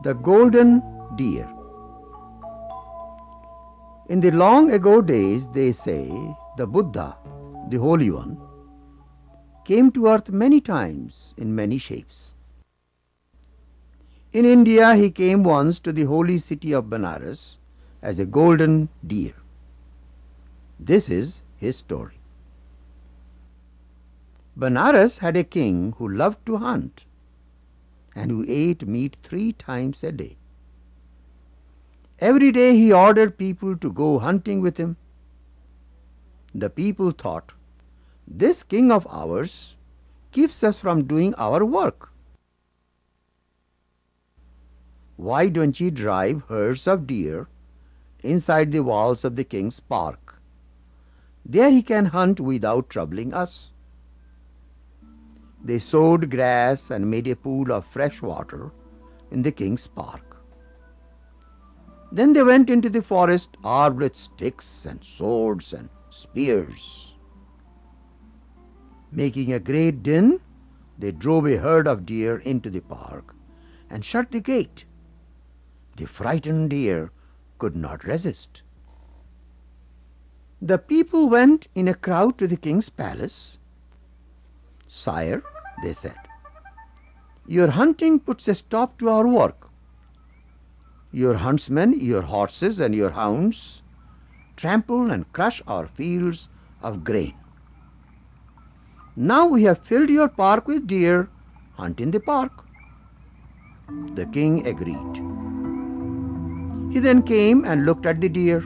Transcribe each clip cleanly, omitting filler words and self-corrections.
The golden deer. In the long ago days, they say, the Buddha, the Holy One, came to earth many times in many shapes. In India, he came once to the holy city of Benares as a golden deer. This is his story. Benares had a king who loved to hunt and who ate meat 3 times a day. Every day he ordered people to go hunting with him. The people thought, this king of ours keeps us from doing our work. Why don't you drive herds of deer inside the walls of the king's park? There he can hunt without troubling us. They sowed grass and made a pool of fresh water in the king's park. Then they went into the forest armed with sticks and swords and spears. Making a great din, they drove a herd of deer into the park and shut the gate. The frightened deer could not resist. The people went in a crowd to the king's palace. Sire, they said, your hunting puts a stop to our work. Your huntsmen, your horses and your hounds trample and crush our fields of grain. Now we have filled your park with deer. Hunt in the park. The king agreed. He then came and looked at the deer.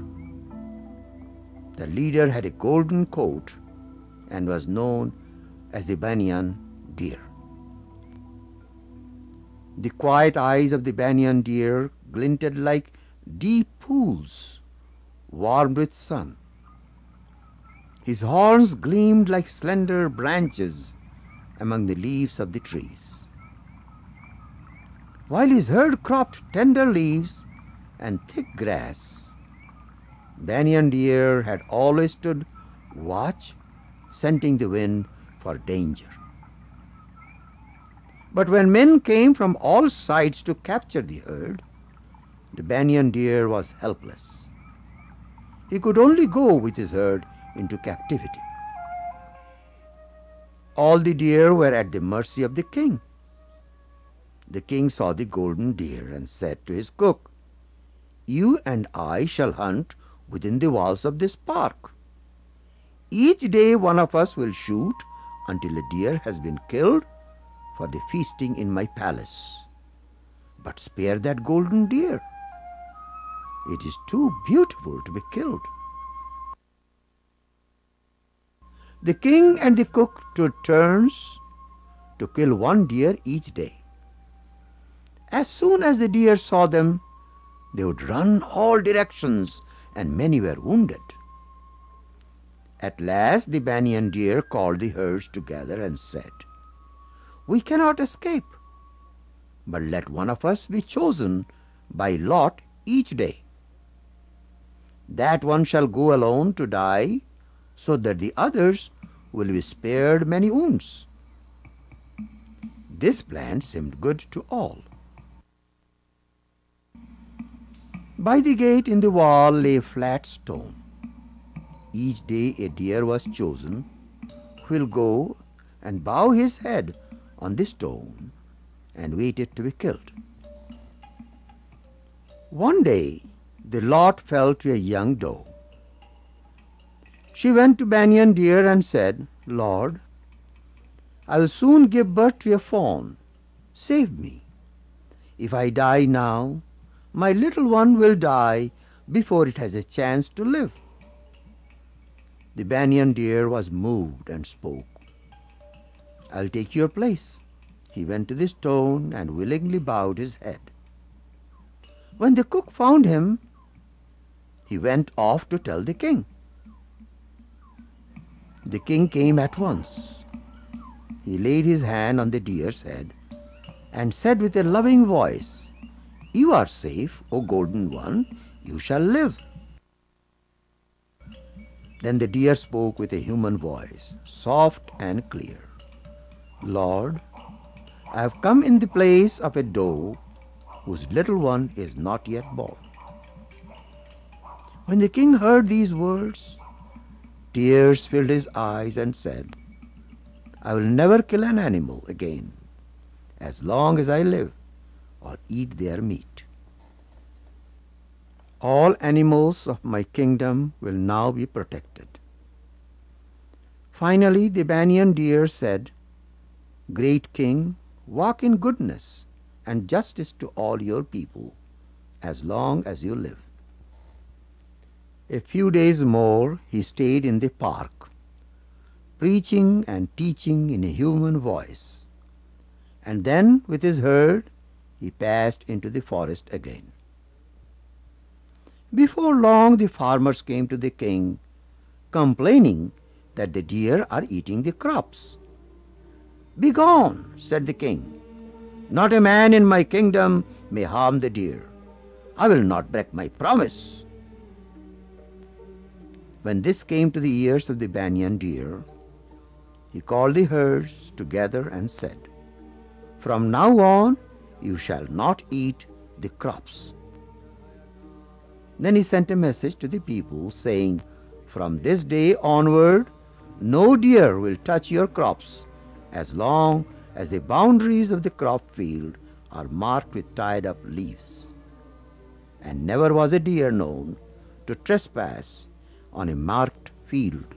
The leader had a golden coat and was known as the banyan deer. The quiet eyes of the banyan deer glinted like deep pools warmed with sun. His horns gleamed like slender branches among the leaves of the trees. While his herd cropped tender leaves and thick grass, banyan deer had always stood watch, scenting the wind for danger. But when men came from all sides to capture the herd, the banyan deer was helpless. He could only go with his herd into captivity. All the deer were at the mercy of the king. The king saw the golden deer and said to his cook, you and I shall hunt within the walls of this park. Each day one of us will shoot until a deer has been killed for the feasting in my palace. But spare that golden deer. It is too beautiful to be killed. The king and the cook took turns to kill one deer each day. As soon as the deer saw them, they would run all directions, and many were wounded. At last the banyan deer called the herds together and said, we cannot escape, but let one of us be chosen by lot each day. That one shall go alone to die, so that the others will be spared many wounds. This plan seemed good to all. By the gate in the wall lay a flat stone. Each day a deer was chosen who will go and bow his head on the stone and wait it to be killed. One day the lot fell to a young doe. She went to banyan deer and said, Lord, I will soon give birth to a fawn. Save me. If I die now, my little one will die before it has a chance to live. The banyan deer was moved and spoke, I'll take your place. He went to the stone and willingly bowed his head. When the cook found him, he went off to tell the king. The king came at once. He laid his hand on the deer's head and said with a loving voice, you are safe, O golden one, you shall live. Then the deer spoke with a human voice, soft and clear. Lord, I have come in the place of a doe whose little one is not yet born." When the king heard these words, tears filled his eyes and said, "I will never kill an animal again as long as I live or eat their meat. All animals of my kingdom will now be protected." Finally, the banyan deer said, "Great king, walk in goodness and justice to all your people as long as you live." A few days more he stayed in the park, preaching and teaching in a human voice, and then with his herd he passed into the forest again. Before long the farmers came to the king, complaining that the deer are eating the crops. "Begone," said the king. "Not a man in my kingdom may harm the deer. I will not break my promise." When this came to the ears of the banyan deer, he called the herds together and said, "From now on you shall not eat the crops." Then he sent a message to the people saying, "From this day onward, no deer will touch your crops as long as the boundaries of the crop field are marked with tied up leaves." And never was a deer known to trespass on a marked field.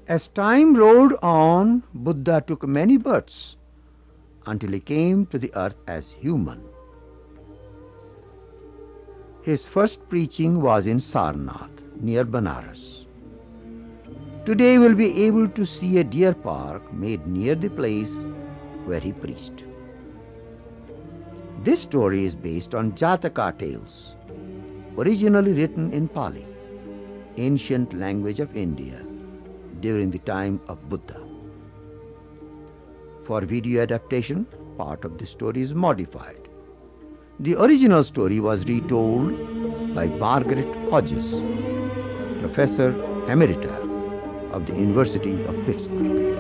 As time rolled on, Buddha took many births until he came to the earth as human. His first preaching was in Sarnath, near Banaras. Today we'll be able to see a deer park made near the place where he preached. This story is based on Jataka tales, originally written in Pali, ancient language of India, during the time of Buddha. For video adaptation, part of the story is modified. The original story was retold by Margaret Hodges, Professor Emerita of the University of Pittsburgh.